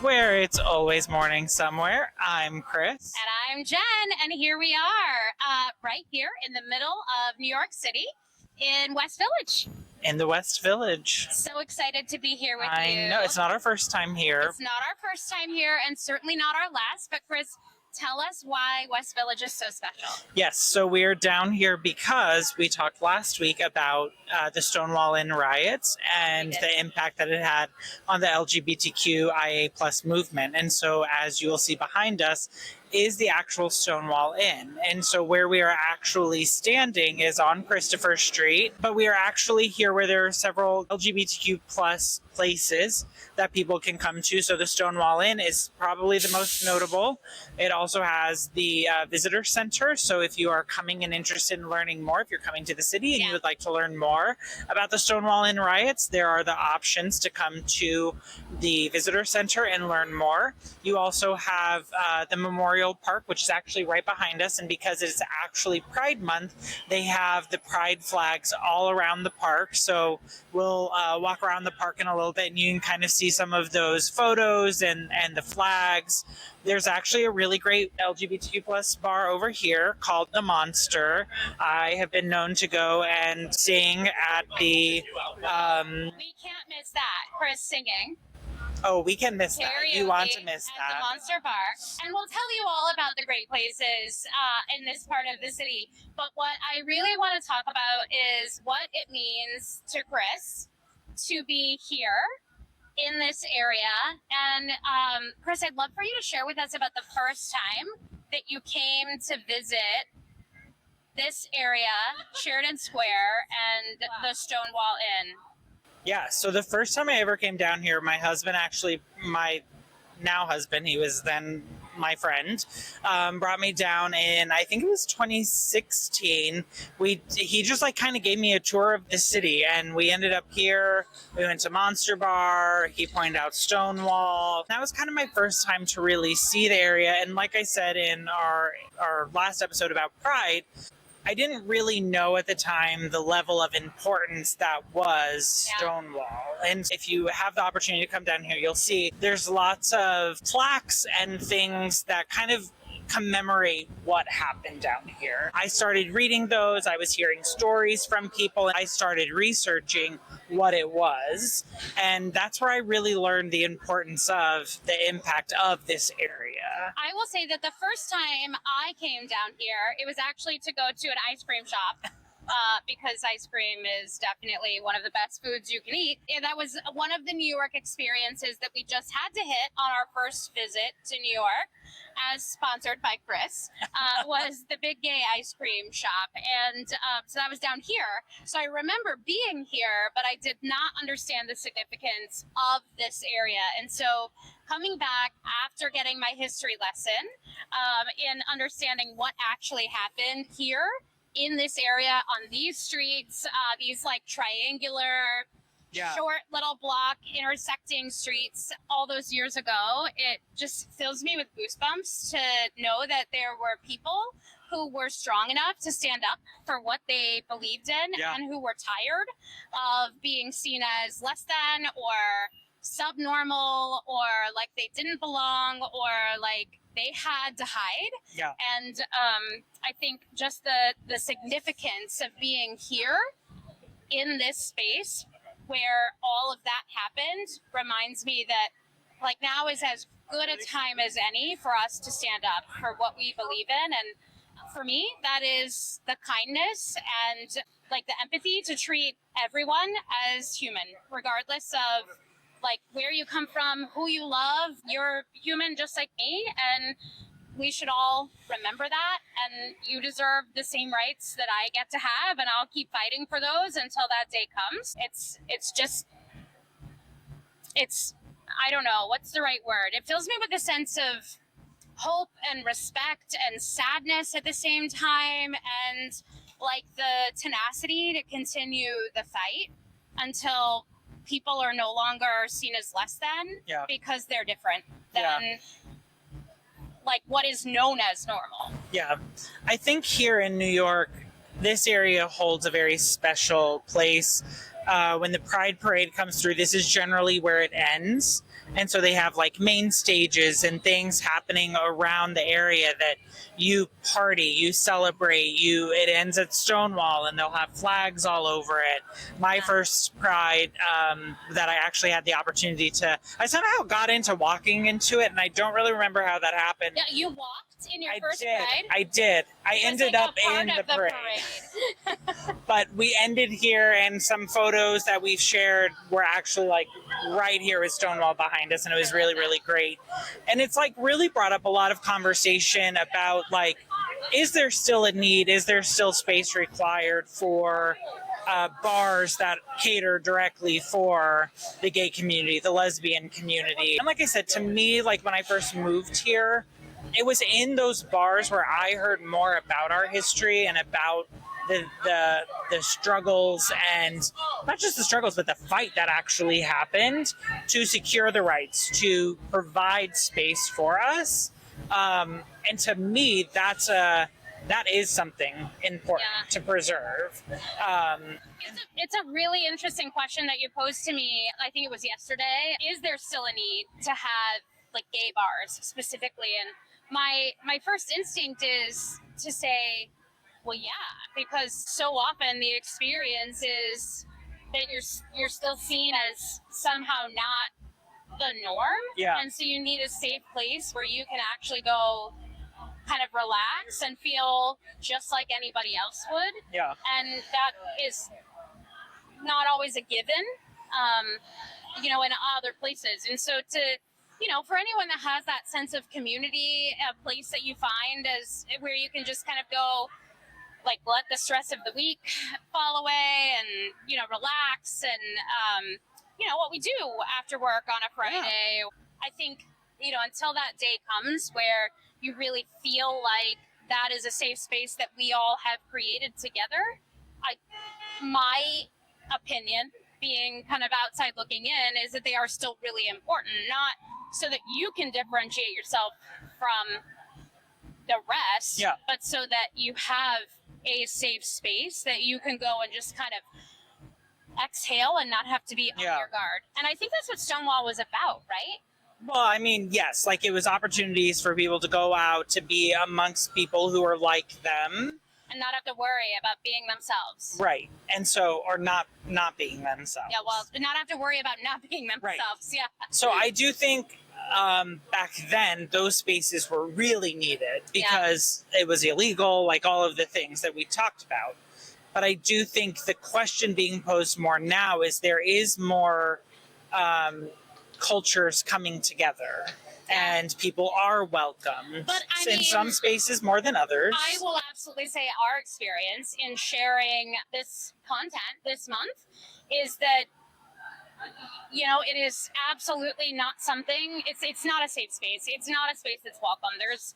where it's always morning somewhere. I'm Chris. And I'm Jen, and here we are, right here in the middle of New York City in West Village. In the West Village. So excited to be here with you. I know, it's not our first time here. It's not our first time here, and certainly not our last, but Chris, tell us why West Village is so special. Yes, so we're down here because we talked last week about the Stonewall Inn riots and the impact that it had on the LGBTQIA plus movement. And so as you will see behind us is the actual Stonewall Inn. And so where we are actually standing is on Christopher Street, but we are actually here where there are several LGBTQ plus places that people can come to. So the Stonewall Inn is probably the most notable. It also has the visitor center. So if you are coming and interested in learning more, if you're coming to the city and you would like to learn more about the Stonewall Inn riots, there are the options to come to the visitor center and learn more. You also have the Memorial Park, which is actually right behind us, and because it's actually Pride Month, they have the Pride flags all around the park. So we'll walk around the park in a little bit and you can kind of see some of those photos and the flags. There's actually a really great LGBTQ plus bar over here called The Monster. I have been known to go and sing at the... We can't miss that, Chris singing. Oh, we can miss that. You want to miss at the Monster Bar. And we'll tell you all about the great places in this part of the city. But what I really want to talk about is what it means to Chris to be here in this area. And Chris, I'd love for you to share with us about the first time that you came to visit this area, Sheridan Square, and the Stonewall Inn. Yeah, so the first time I ever came down here, my husband actually, my now husband, he was then my friend, brought me down in, I think it was 2016. He just like kind of gave me a tour of the city, and we ended up here. We went to Monster Bar. He pointed out Stonewall. That was kind of my first time to really see the area. And like I said in our last episode about Pride, I didn't really know at the time the level of importance that was Stonewall. And if you have the opportunity to come down here, you'll see there's lots of plaques and things that kind of commemorate what happened down here. I started reading those. I was hearing stories from people. I started researching what it was. And that's where I really learned the importance of the impact of this area. I will say that the first time I came down here, it was actually to go to an ice cream shop. Because ice cream is definitely one of the best foods you can eat. And that was one of the New York experiences that we just had to hit on our first visit to New York, as sponsored by Chris, was the Big Gay Ice Cream Shop. And so that was down here. So I remember being here, but I did not understand the significance of this area. And so coming back after getting my history lesson and understanding what actually happened here in this area, on these streets, these like triangular, short little block intersecting streets all those years ago, it just fills me with goosebumps to know that there were people who were strong enough to stand up for what they believed in and who were tired of being seen as less than or subnormal or like they didn't belong or like they had to hide. Yeah. And I think just the significance of being here in this space where all of that happened reminds me that like now is as good a time as any for us to stand up for what we believe in. And for me, that is the kindness and like the empathy to treat everyone as human, regardless of like where you come from, who you love. You're human just like me, and we should all remember that. And you deserve the same rights that I get to have, and I'll keep fighting for those until that day comes. It's I don't know what's the right word. It fills me with a sense of hope and respect and sadness at the same time, and like the tenacity to continue the fight until people are no longer seen as less than because they're different than like what is known as normal. Yeah. I think here in New York, this area holds a very special place. When the Pride Parade comes through, this is generally where it ends. And so they have like main stages and things happening around the area that you party, you celebrate, it ends at Stonewall and they'll have flags all over it. My first Pride that I actually had the opportunity I somehow got into walking into it, and I don't really remember how that happened. Yeah, you walked in your first Pride? I did. I ended up in the parade. But we ended here, and some photos that we've shared were actually like right here with Stonewall behind us, and it was really, really great. And it's like really brought up a lot of conversation about like, is there still a need? Is there still space required for bars that cater directly for the gay community, the lesbian community? And like I said, to me, like when I first moved here, it was in those bars where I heard more about our history and about the struggles, and not just the struggles, but the fight that actually happened to secure the rights, to provide space for us. And to me, that is something important to preserve. It's a really interesting question that you posed to me. I think it was yesterday. Is there still a need to have like gay bars specifically? And my first instinct is to say, well, yeah, because so often the experience is that you're still seen as somehow not the norm. Yeah. And so you need a safe place where you can actually go kind of relax and feel just like anybody else would. Yeah. And that is not always a given, in other places. And so for anyone that has that sense of community, a place that you find as where you can just kind of go, like, let the stress of the week fall away and, relax and, what we do after work on a Friday. Yeah. I think, until that day comes where you really feel like that is a safe space that we all have created together, my opinion, being kind of outside looking in, is that they are still really important, not so that you can differentiate yourself from the rest, but so that you have a safe space that you can go and just kind of exhale and not have to be on your guard. And I think that's what Stonewall was about, right? Well, I mean, yes, like it was opportunities for people to go out, to be amongst people who are like them. And not have to worry about being themselves. Right. And so, or not being themselves. Yeah, well, not have to worry about not being themselves. Right. Yeah. So I do think back then those spaces were really needed because it was illegal, like all of the things that we talked about. But I do think the question being posed more now is there is more cultures coming together. And people are welcome. But in some spaces more than others. I will absolutely say our experience in sharing this content this month is that, it is absolutely not something. It's not a safe space. It's not a space that's welcome. There's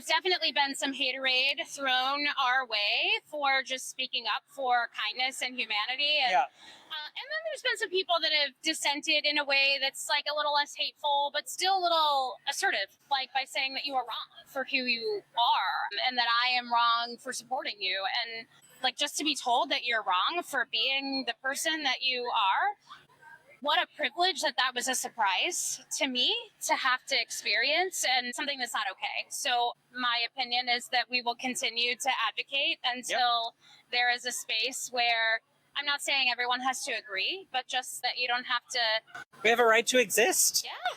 definitely been some haterade thrown our way for just speaking up for kindness and humanity. And then there's been some people that have dissented in a way that's like a little less hateful, but still a little assertive, like by saying that you are wrong for who you are and that I am wrong for supporting you. And like just to be told that you're wrong for being the person that you are. What a privilege that was a surprise to me to have to experience and something that's not okay. So my opinion is that we will continue to advocate until there is a space where, I'm not saying everyone has to agree, but just that you don't have to. We have a right to exist. Yeah.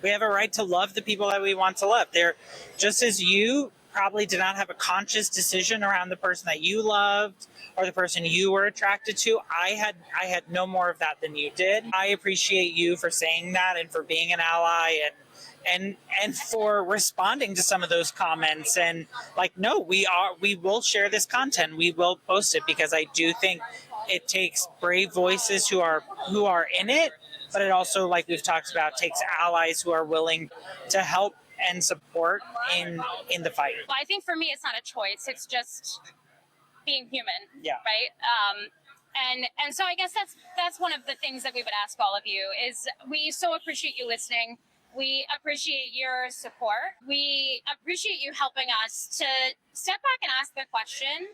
We have a right to love the people that we want to love. They're just as you probably did not have a conscious decision around the person that you loved or the person you were attracted to. I had no more of that than you did. I appreciate you for saying that and for being an ally and for responding to some of those comments and like, no, we will share this content. We will post it because I do think it takes brave voices who are in it, but it also, like we've talked about, takes allies who are willing to help and support in the fight. Well, I think for me, it's not a choice. It's just being human. Yeah. Right. And so I guess that's one of the things that we would ask all of you is we so appreciate you listening. We appreciate your support. We appreciate you helping us to step back and ask the question,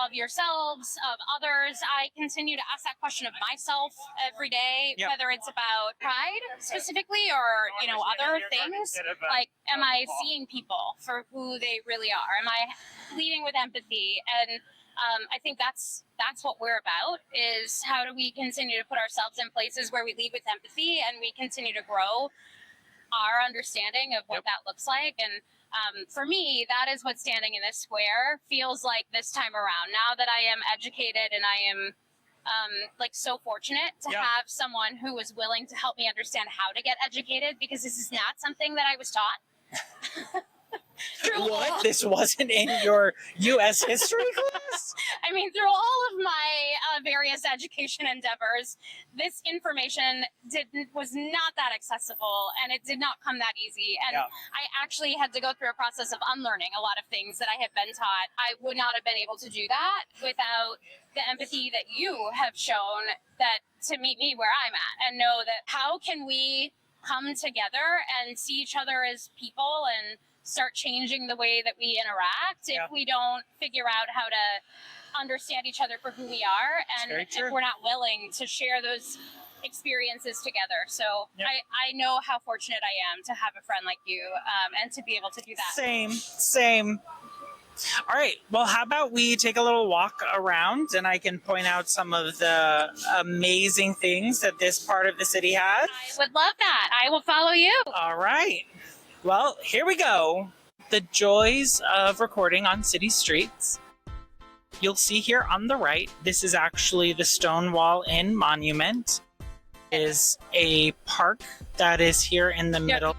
of yourselves, of others. I continue to ask that question of myself every day, whether it's about pride specifically or, other things. Like, am I seeing people for who they really are? Am I leading with empathy? And I think that's what we're about, is how do we continue to put ourselves in places where we lead with empathy and we continue to grow our understanding of what that looks like. And for me, that is what standing in this square feels like this time around. Now that I am educated and I am so fortunate to have someone who was willing to help me understand how to get educated, because this is not something that I was taught. What? This wasn't in your U.S. history class? I mean, through all of my various education endeavors, this information was not that accessible, and it did not come that easy. And I actually had to go through a process of unlearning a lot of things that I had been taught. I would not have been able to do that without the empathy that you have shown to meet me where I'm at, and know that how can we come together and see each other as people and start changing the way that we interact if we don't figure out how to understand each other for who we are, and if we're not willing to share those experiences together. So I know how fortunate I am to have a friend like you, and to be able to do that. Same. All right. Well, how about we take a little walk around and I can point out some of the amazing things that this part of the city has? I would love that. I will follow you. All right. Well, here we go. The joys of recording on city streets. You'll see here on the right, this is actually the Stonewall Inn Monument. It is a park that is here in the middle.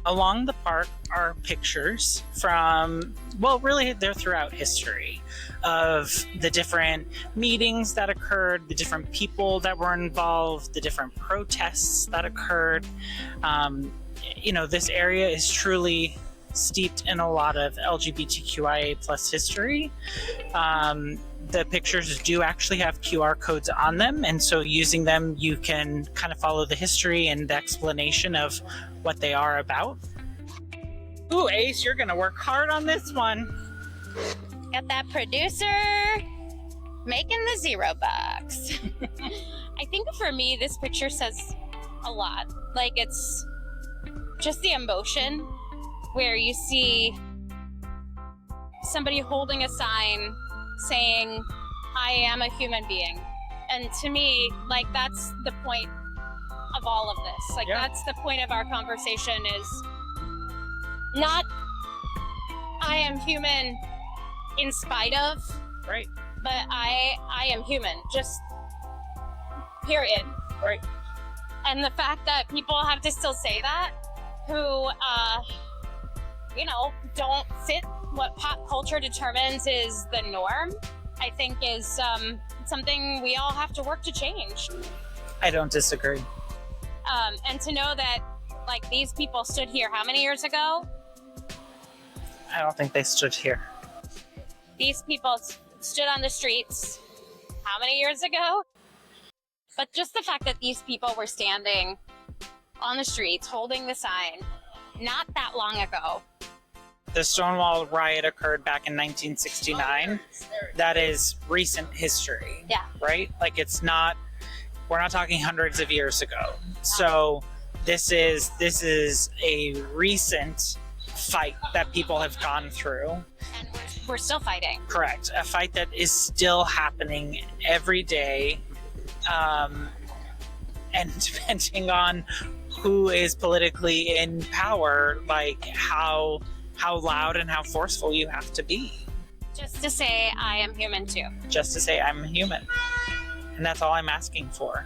Along the park are pictures from, really they're throughout history, of the different meetings that occurred, the different people that were involved, the different protests that occurred. This area is truly steeped in a lot of LGBTQIA plus history. The pictures do actually have QR codes on them, and so using them, you can kind of follow the history and the explanation of what they are about. Ooh, Ace, you're gonna work hard on this one. Got that producer making the $0. I think for me, this picture says a lot. Like, it's just the emotion where you see somebody holding a sign saying, I am a human being. And to me, that's the point of all of this. That's the point of our conversation, is not I am human in spite of, right, but I am human, just period. Right. And the fact that people have to still say that, who don't fit what pop culture determines is the norm, I think is something we all have to work to change. I don't disagree. And to know that, these people stood here how many years ago? I don't think they stood here. These people stood on the streets how many years ago? But just the fact that these people were standing on the streets holding the sign not that long ago. The Stonewall riot occurred back in 1969. That is recent history. Yeah. Right? We're not talking hundreds of years ago. So this is a recent fight that people have gone through. And we're still fighting. Correct. A fight that is still happening every day. And depending on who is politically in power, how loud and how forceful you have to be. Just to say I am human too. Just to say I'm human. And that's all I'm asking for.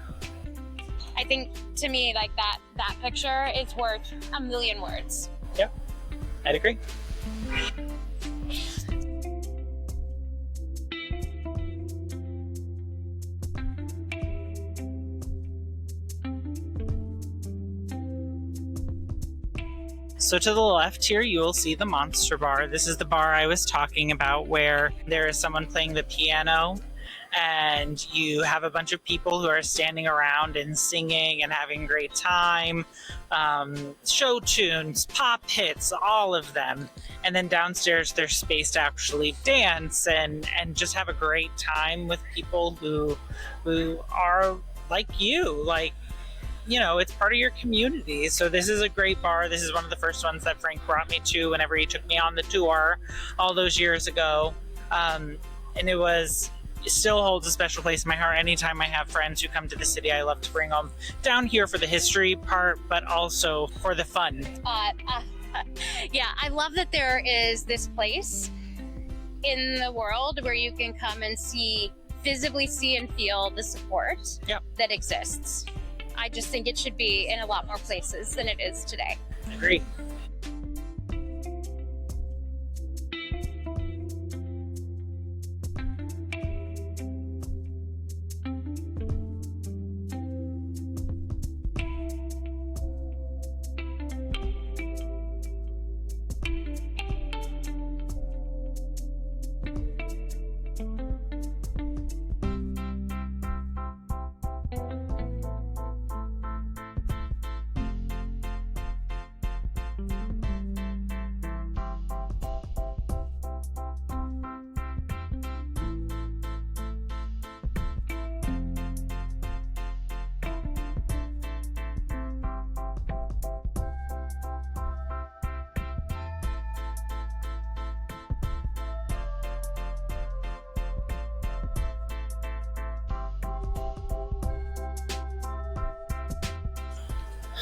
I think, to me, that picture is worth a million words. Yep, I'd agree. So to the left here, you will see the Monster Bar. This is the bar I was talking about, where there is someone playing the piano, and you have a bunch of people who are standing around and singing and having a great time. Show tunes, pop hits, all of them. And then downstairs, there's space to actually dance and just have a great time with people who are like you, it's part of your community. So this is a great bar. This is one of the first ones that Frank brought me to whenever he took me on the tour all those years ago. And it still holds a special place in my heart. Anytime I have friends who come to the city, I love to bring them down here for the history part, but also for the fun. Yeah, I love that there is this place in the world where you can come and visibly see and feel the support that exists. I just think it should be in a lot more places than it is today. Agreed.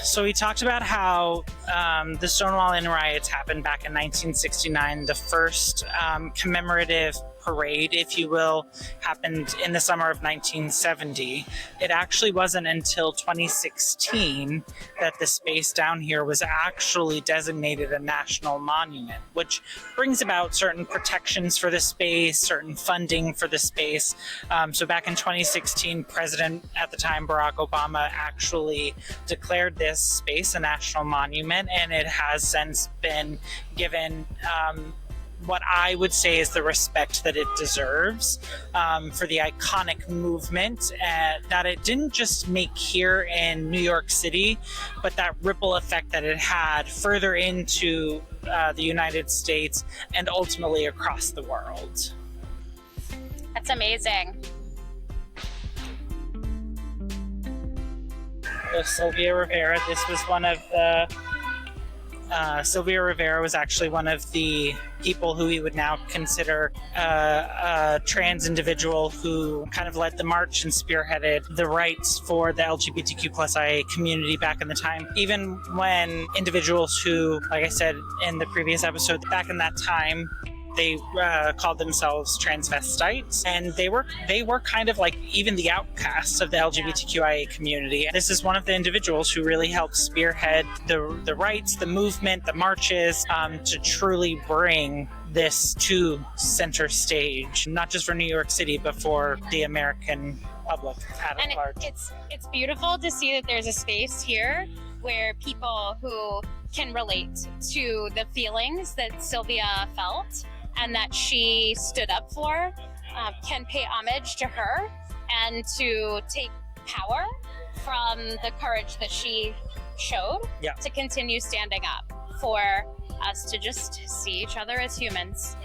So we talked about how the Stonewall Inn riots happened back in 1969. The first commemorative parade, if you will, happened in the summer of 1970. It actually wasn't until 2016 that the space down here was actually designated a national monument, which brings about certain protections for the space, certain funding for the space. So back in 2016, President at the time, Barack Obama, actually declared this space a national monument, and it has since been given what I would say is the respect that it deserves for the iconic movement that it didn't just make here in New York City, but that ripple effect that it had further into the United States and ultimately across the world. That's amazing. So Sylvia Rivera, Sylvia Rivera was actually one of the people who we would now consider a trans individual who kind of led the march and spearheaded the rights for the LGBTQIA community back in the time. Even when individuals who, like I said in the previous episode, back in that time, they called themselves transvestites, and they were kind of like even the outcasts of the LGBTQIA community. And this is one of the individuals who really helped spearhead the rights, the movement, the marches, to truly bring this to center stage, not just for New York City, but for the American public at large. It's beautiful to see that there's a space here where people who can relate to the feelings that Sylvia felt and that she stood up for can pay homage to her and to take power from the courage that she showed to continue standing up for us to just see each other as humans.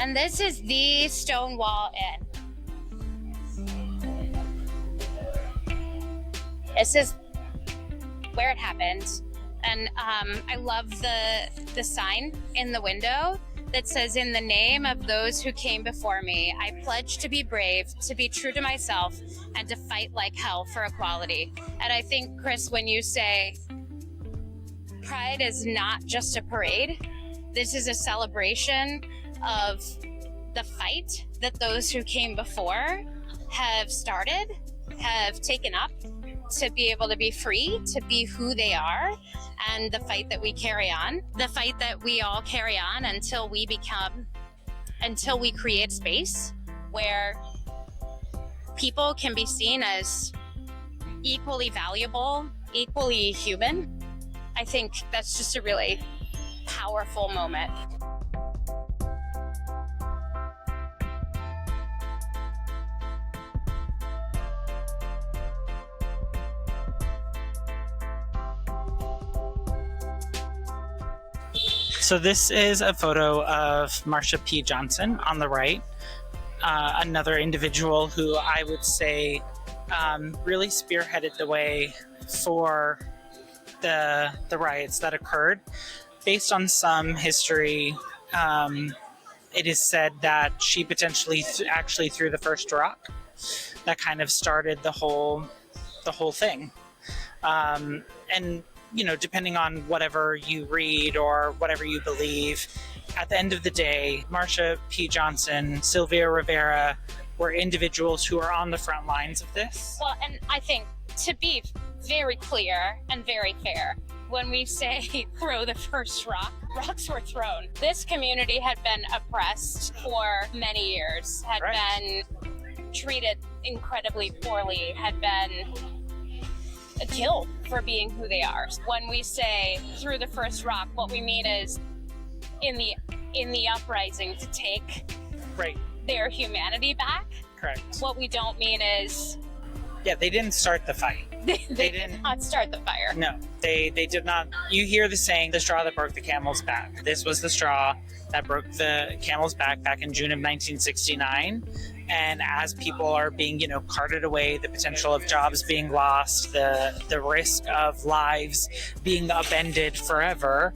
And this is the Stonewall Inn. This is where it happened. And I love the sign in the window that says, "In the name of those who came before me, I pledge to be brave, to be true to myself, and to fight like hell for equality." And I think, Chris, when you say Pride is not just a parade, this is a celebration of the fight that those who came before have started, have taken up to be able to be free, to be who they are, and the fight that we carry on, the fight that we all carry on until we create space where people can be seen as equally valuable, equally human. I think that's just a really powerful moment. So this is a photo of Marsha P. Johnson on the right, another individual who I would say really spearheaded the way for the riots that occurred. Based on some history, it is said that she potentially actually threw the first rock that kind of started the whole thing. And you know, depending on whatever you read or whatever you believe, at the end of the day, Marsha P. Johnson, Sylvia Rivera were individuals who are on the front lines of this. Well, and I think, to be very clear and very fair, when we say throw the first rock, rocks were thrown. This community had been oppressed for many years, had been treated incredibly poorly, had been killed for being who they are. When we say threw the first rock, what we mean is in the uprising to take their humanity back. Correct. What we don't mean is they didn't start the fight. They did not start the fire. No, they did not. You hear the saying, the straw that broke the camel's back. This was the straw that broke the camel's back in June of 1969. And as people are being, carted away, the potential of jobs being lost, the risk of lives being upended forever,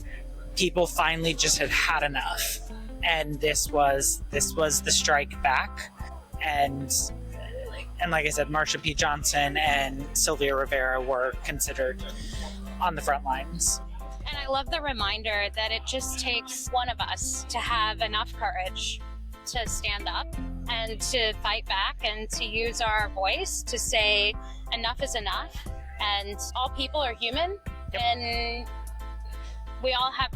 people finally just had enough. And this was the strike back. And like I said, Marsha P. Johnson and Sylvia Rivera were considered on the front lines. And I love the reminder that it just takes one of us to have enough courage to stand up and to fight back and to use our voice to say enough is enough, and all people are human. Yep. And we all have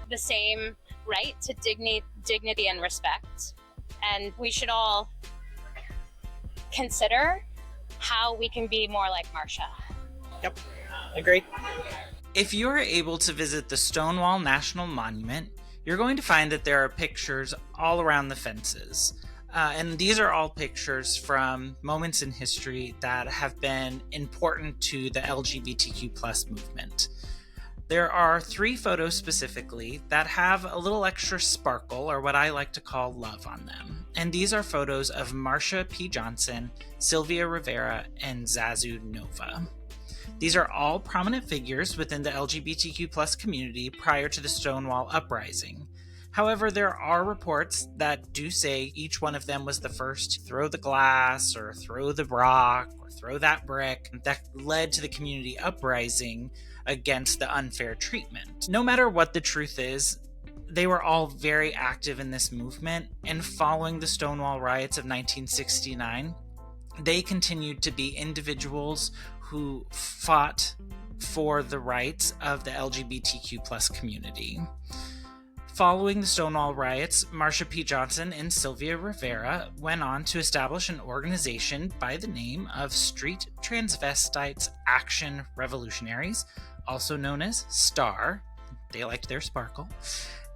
the same right to dignity and respect, and we should all consider how we can be more like Marsha. Yep, agreed. If you are able to visit the Stonewall National Monument, you're going to find that there are pictures all around the fences. And these are all pictures from moments in history that have been important to the LGBTQ plus movement. There are 3 photos specifically that have a little extra sparkle, or what I like to call love, on them. And these are photos of Marsha P. Johnson, Sylvia Rivera, and Zazu Nova. These are all prominent figures within the LGBTQ plus community prior to the Stonewall uprising. However, there are reports that do say each one of them was the first to throw the glass or throw the rock or throw that brick that led to the community uprising against the unfair treatment. No matter what the truth is, they were all very active in this movement, and following the Stonewall riots of 1969, they continued to be individuals who fought for the rights of the LGBTQ plus community. Following the Stonewall riots, Marsha P. Johnson and Sylvia Rivera went on to establish an organization by the name of Street Transvestites Action Revolutionaries, also known as STAR. They liked their sparkle.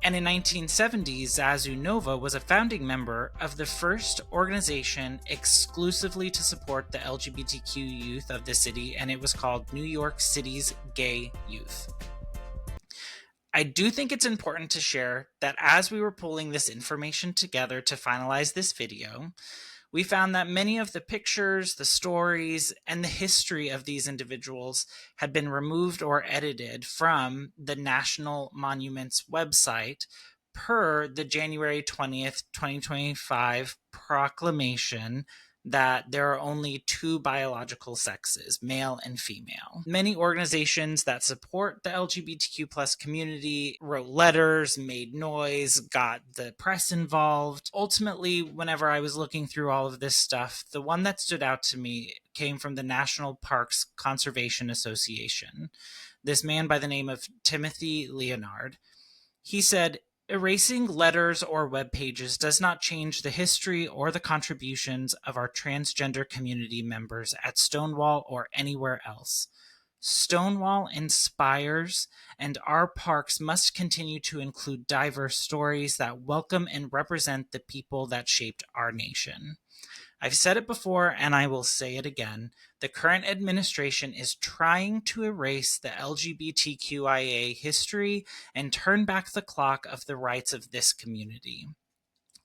And in 1970, Zazu Nova was a founding member of the first organization exclusively to support the LGBTQ youth of the city, and it was called New York City's Gay Youth. I do think it's important to share that as we were pulling this information together to finalize this video, we found that many of the pictures, the stories, and the history of these individuals had been removed or edited from the National Monument's website per the January 20th, 2025 proclamation that there are only two biological sexes, male and female. Many organizations that support the LGBTQ plus community wrote letters, made noise, got the press involved. Ultimately, whenever I was looking through all of this stuff, the one that stood out to me came from the National Parks Conservation Association. This man by the name of Timothy Leonard. He said, "Erasing letters or web pages does not change the history or the contributions of our transgender community members at Stonewall or anywhere else. Stonewall inspires, and our parks must continue to include diverse stories that welcome and represent the people that shaped our nation. I've said it before and I will say it again. The current administration is trying to erase the LGBTQIA history and turn back the clock of the rights of this community.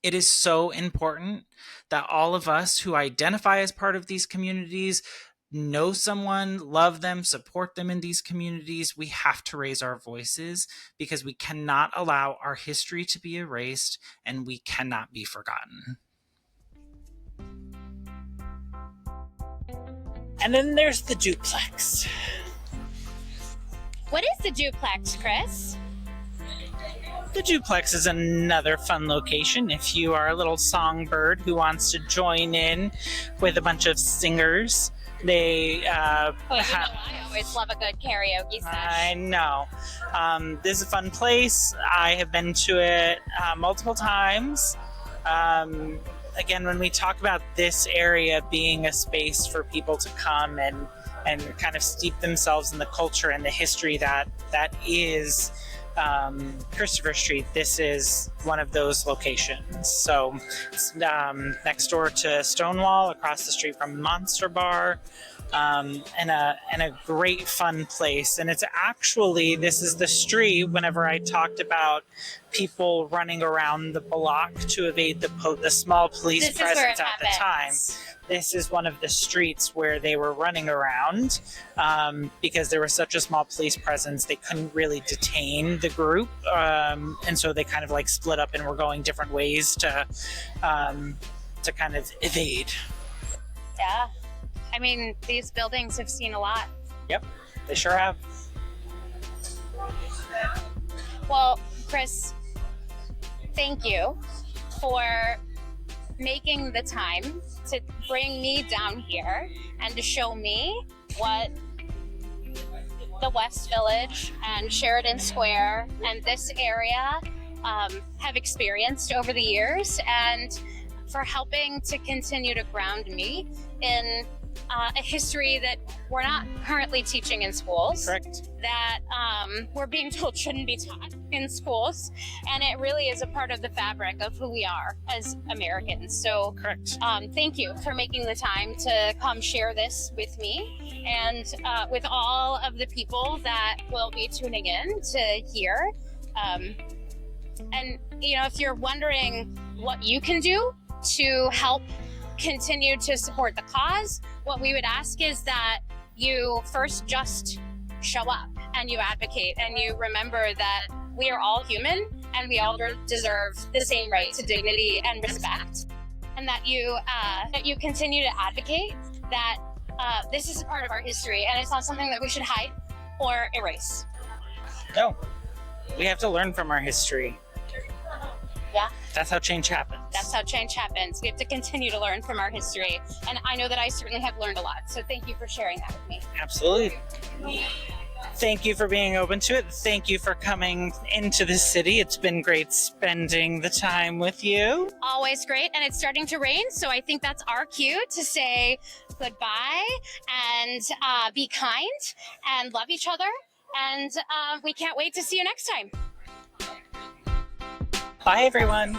It is so important that all of us who identify as part of these communities know someone, love them, support them in these communities. We have to raise our voices because we cannot allow our history to be erased and we cannot be forgotten." And then there's the duplex. What is the duplex, Chris? The duplex is another fun location if you are a little songbird who wants to join in with a bunch of singers. I always love a good karaoke session. I know. This is a fun place. I have been to it multiple times. Again, when we talk about this area being a space for people to come and kind of steep themselves in the culture and the history that is Christopher Street, this is one of those locations. So it's next door to Stonewall, across the street from Monster Bar, and a great fun place. And it's actually, this is the street, whenever I talked about people running around the block to evade the small police presence at the time. This is one of the streets where they were running around because there was such a small police presence, they couldn't really detain the group. And so they kind of like split up and were going different ways to kind of evade. Yeah. I mean, these buildings have seen a lot. Yep, they sure have. Well, Chris, thank you for making the time to bring me down here and to show me what the West Village and Sheridan Square and this area have experienced over the years, and for helping to continue to ground me in a history that we're not currently teaching in schools. Correct. That we're being told shouldn't be taught in schools, and it really is a part of the fabric of who we are as Americans. So, correct. Thank you for making the time to come share this with me and with all of the people that will be tuning in to hear. And you know, if you're wondering what you can do to help continue to support the cause, what we would ask is that you first just show up and you advocate and you remember that we are all human and we all deserve the same right to dignity and respect, and that you continue to advocate that this is a part of our history and it's not something that we should hide or erase. No, we have to learn from our history. Yeah. That's how change happens. That's how change happens. We have to continue to learn from our history. And I know that I certainly have learned a lot. So thank you for sharing that with me. Absolutely. Thank you for being open to it. Thank you for coming into the city. It's been great spending the time with you. Always great. And it's starting to rain. So I think that's our cue to say goodbye and be kind and love each other. And we can't wait to see you next time. Bye, everyone.